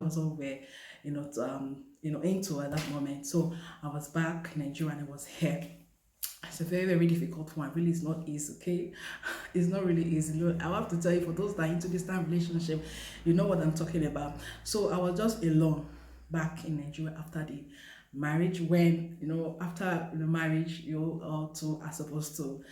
was all we're, into at that moment. So I was back in Nigeria and I was here. It's a very, very difficult one. Really, it's not easy, okay? It's not really easy. I have to tell you, for those that are into this time relationship, you know what I'm talking about. So I was just alone back in Nigeria after the marriage. When, after the marriage, you all two are supposed to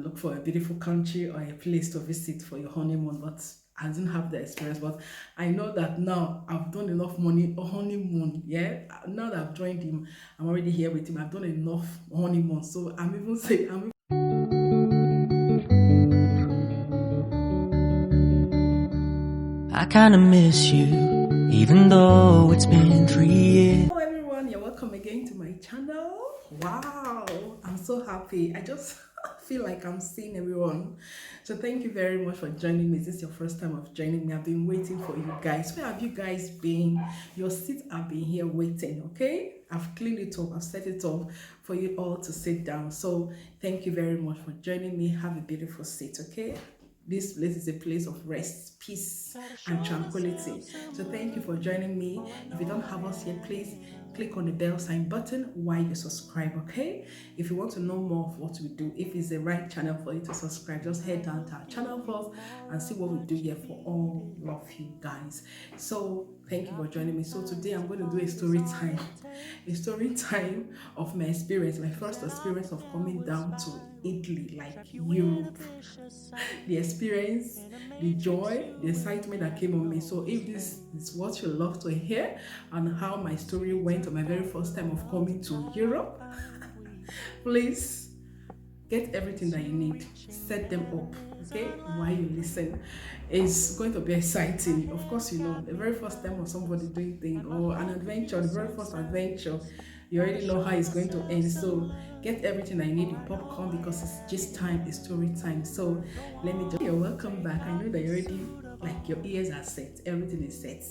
look for a beautiful country or a place to visit for your honeymoon. But I didn't have the experience, but I know that now I've done enough money honeymoon. Yeah, now that I've joined him, I'm already here with him. I've done enough honeymoon, so I'm even saying I kinda miss you, even though it's been 3 years. Hello everyone, you're welcome again to my channel. Wow, I'm so happy. I just feel like I'm seeing everyone. So thank you very much for joining me. Is this your first time of joining me? I've been waiting for you guys. Where have you guys been? Your seats have been here waiting, okay? I've cleaned it up, I've set it up for you all to sit down. So thank you very much for joining me. Have a beautiful seat, okay? This place is a place of rest, peace, and tranquility. So thank you for joining me. If you don't have us yet, please click on the bell sign button while you subscribe, okay? If you want to know more of what we do, if it's the right channel for you to subscribe, just head down to our channel first and see what we do here for all of you guys. So thank you for joining me. So today I'm going to do a story time of my experience, my first experience of coming down to Italy, like Europe. The experience, the joy, the excitement that came on me. So if this is what you love to hear and how my story went on my very first time of coming to Europe, please get everything that you need, set them up, okay, while you listen. It's going to be exciting. Of course, the very first time of somebody doing things or an adventure, the very first adventure, you already know how it's going to end. So get everything I need, your popcorn, because it's just time, it's story time. So you're welcome back. I know that you're already, like, your ears are set, everything is set.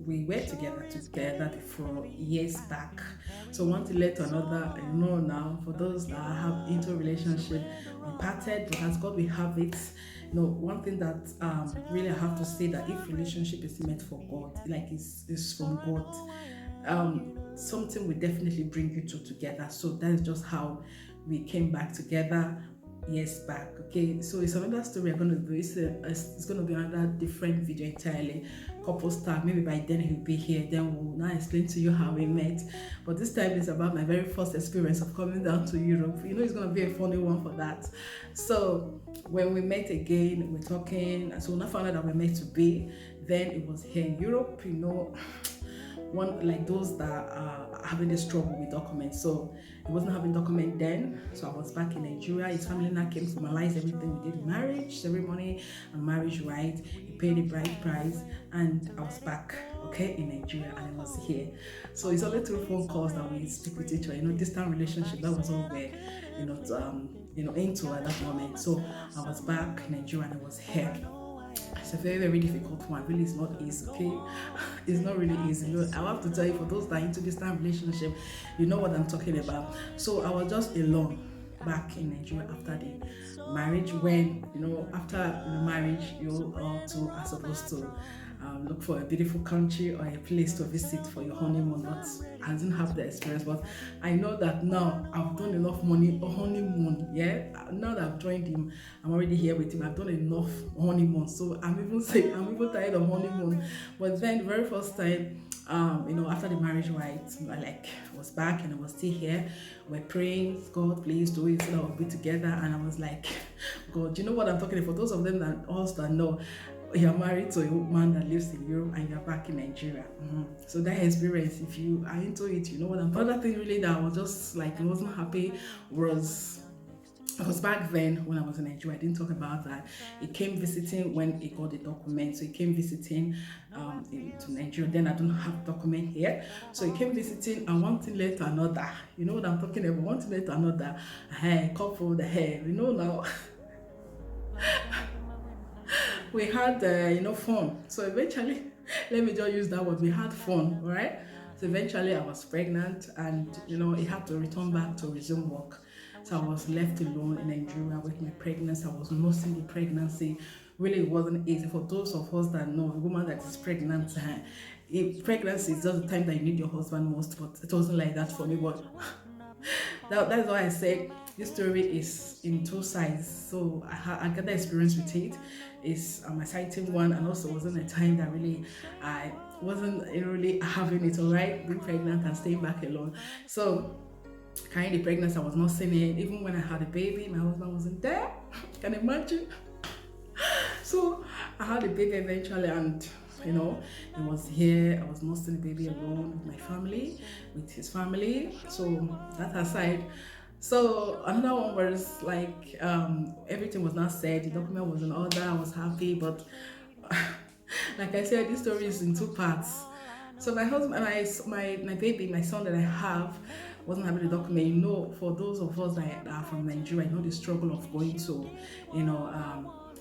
We were together before, years back. So one thing led to another. I know now, for those that have into a relationship, we parted, but as God we have it. One thing that really I have to say, that if relationship is meant for God, like it's from God, something will definitely bring you two together. So that's just how we came back together years back. Okay, so it's another story I'm going to do. It's going to be another different video entirely. Couple star, maybe by then he'll be here, then we'll now explain to you how we met. But this time it's about my very first experience of coming down to Europe. It's going to be a funny one for that. So when we met again, we're talking, so when I found out that we're meant to be, then it was here in Europe. One like those that are having this trouble with documents. So he wasn't having document then, so I was back in Nigeria. His family now came to formalize everything. We did marriage ceremony and marriage rite. He paid the bride price, and I was back, okay, in Nigeria, and I was here. So it's only through phone calls that we speak with each other. Distant relationship, that was all we're into at that moment. So I was back in Nigeria and I was here. It's a very, very difficult one. Really, it's not easy, okay? It's not really easy. I have to tell you, for those that are into this time relationship, you know what I'm talking about. So I was just alone back in Nigeria after the marriage. When, after the marriage, you all two are supposed to look for a beautiful country or a place to visit for your honeymoon. But I didn't have the experience, but I know that now I've done enough money honeymoon. Yeah, now that I've joined him, I'm already here with him. I've done enough honeymoon, so I'm even tired of honeymoon. But then the very first time, after the marriage rite, I was back and I was still here. We're praying, God, please do it so that we'll be together. And I was like, God, you know what I'm talking about? For those of them that know, you're married to a man that lives in Europe and you're back in Nigeria. So that experience, if you are into it, you know what I'm talking about. Another thing really that I was just like, I wasn't happy was, because back then when I was in Nigeria, I didn't talk about that. He came visiting when he got the document. So he came visiting to Nigeria. Then I don't have document here. So he came visiting, and one thing led to another. You know what I'm talking about? One thing led to another. Hey, couple, the hair. Now. We had fun. So eventually, let me just use that word, we had fun, all right? So eventually I was pregnant, and he had to return back to resume work. So I was left alone in Nigeria with my pregnancy. I was nursing the pregnancy. Really, it wasn't easy. For those of us that know, a woman that is pregnant, pregnancy is just the time that you need your husband most, but it wasn't like that for me. But that's why I said this story is in two sides. So I got the experience with it. It's an exciting one, and also wasn't a time that really I wasn't really having it alright, being pregnant and staying back alone. So carrying the pregnancy, I was not seeing it. Even when I had a baby, my husband wasn't there. Can you imagine? So I had a baby eventually, and he was here. I was nursing the baby alone with my family, with his family. So that aside, so another one was like everything was not said. The document was in order. I was happy, but like I said, this story is in two parts. So my husband, my baby, my son that I have, wasn't having the document. For those of us that are from Nigeria, the struggle of going to,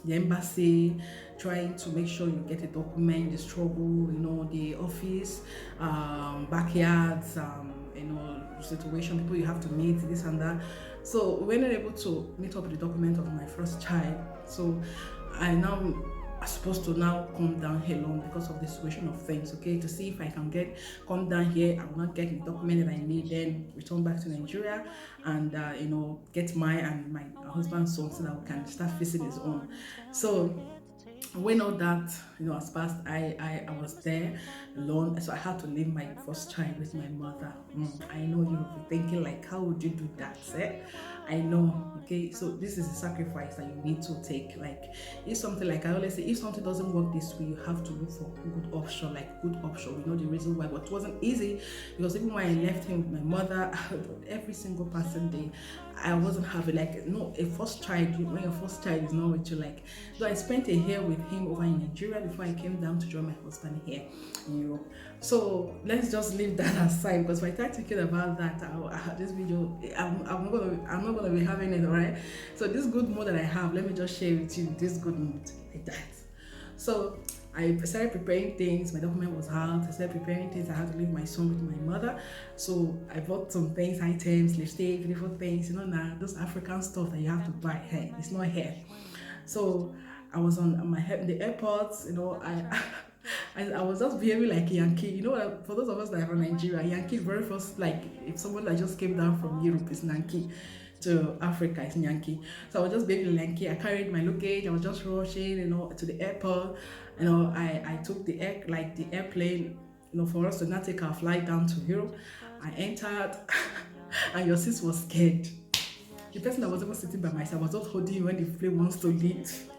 the embassy, trying to make sure you get a document, the struggle, the office, backyards, situation, people you have to meet, this and that. So we were not able to meet up with the document of my first child. So I now are supposed to now come down here alone because of the situation of things, okay, to see if I can come down here. I will not get the document that I need, then return back to Nigeria and get my husband's son so that we can start facing his own. So when all that has passed, I was there alone, so I had to leave my first child with my mother. I know you'll be thinking like, how would you do that? I know, okay, so this is a sacrifice that you need to take. Like, if something, like I always say, if something doesn't work this way, you have to look for a good option. We know the reason why, but it wasn't easy, because even when I left him with my mother, every single passing day, I wasn't having a first child. When your first child is not with you, so I spent a year with him over in Nigeria before I came down to join my husband here in Europe. So let's just leave that aside, because if I start thinking about that, this video, I'm not gonna be having it, alright? So this good mood that I have, let me just share with you this good mood like that. So I started preparing things. My document was out. I started preparing things. I had to leave my son with my mother. So I bought some things, items, lipstick, beautiful things, now those African stuff that you have to buy here. It's not here. So I was on my head in the airport, I was just behaving like a Yankee. For those of us that are from Nigeria, Yankee very first, if someone that just came down from Europe is Yankee, to Africa is Yankee. So I was just behaving like Yankee. I carried my luggage. I was just rushing, to the airport. I took the airplane, for us to not take our flight down to Europe. I entered, and your sis was scared. The person that was even sitting by my side was just holding when the plane wants to leave.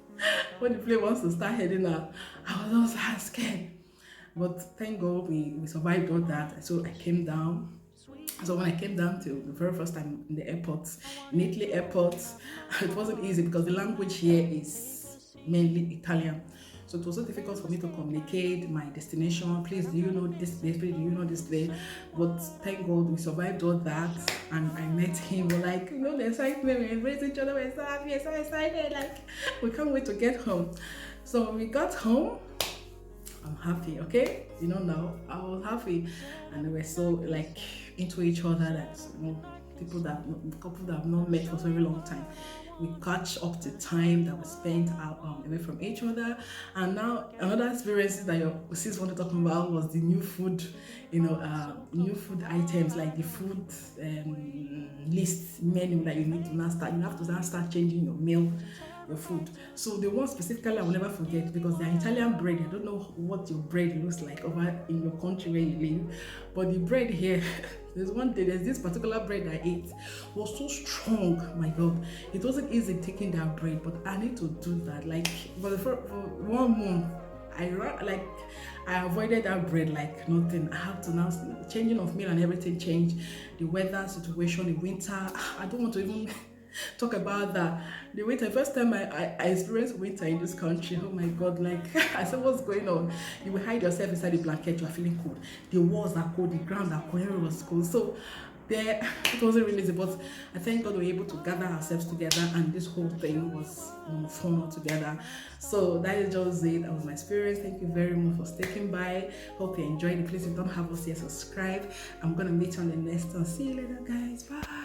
When the plane wants to start heading out, I was also scared. But thank God we survived all that. So I came down. So when I came down to the very first time in the airports, in Italy airports, it wasn't easy because the language here is mainly Italian. So it was so difficult for me to communicate my destination. Please, do you know this place? Please, do you know this place? But thank God we survived all that, and I met him. We're like, the excitement, we embraced each other. We're so happy, we're so excited. We can't wait to get home. So we got home. I'm happy, okay? Now I was happy, and we were so into each other that couple that have not met for a very long time. We catch up the time that we spent away from each other. And now another experience that your sis wanted to talk about was the new food, new food items, like the food list menu that you need to now start. You have to now start changing your food. So the one specifically I will never forget, because the Italian bread, I don't know what your bread looks like over in your country where you live, but the bread here, there's this particular bread I ate, was so strong. My God, it wasn't easy taking that bread, but I need to do that. For 1 month, I avoided that bread like nothing. I have to now, changing of meal and everything changed. The weather situation, the winter, I don't want to even talk about that. The winter, first time I experienced winter in this country, oh my God, I said, what's going on? You will hide yourself inside the blanket, you are feeling cold. The walls are cold, the ground are cold, everything was cold. So there, it wasn't really easy, but I thank God we were able to gather ourselves together, and this whole thing was fun all together. So that is just it. That was my experience. Thank you very much for sticking by. Hope you enjoyed it. Please, if you don't have us yet, subscribe. I'm gonna meet you on the next one. See you later, guys. Bye.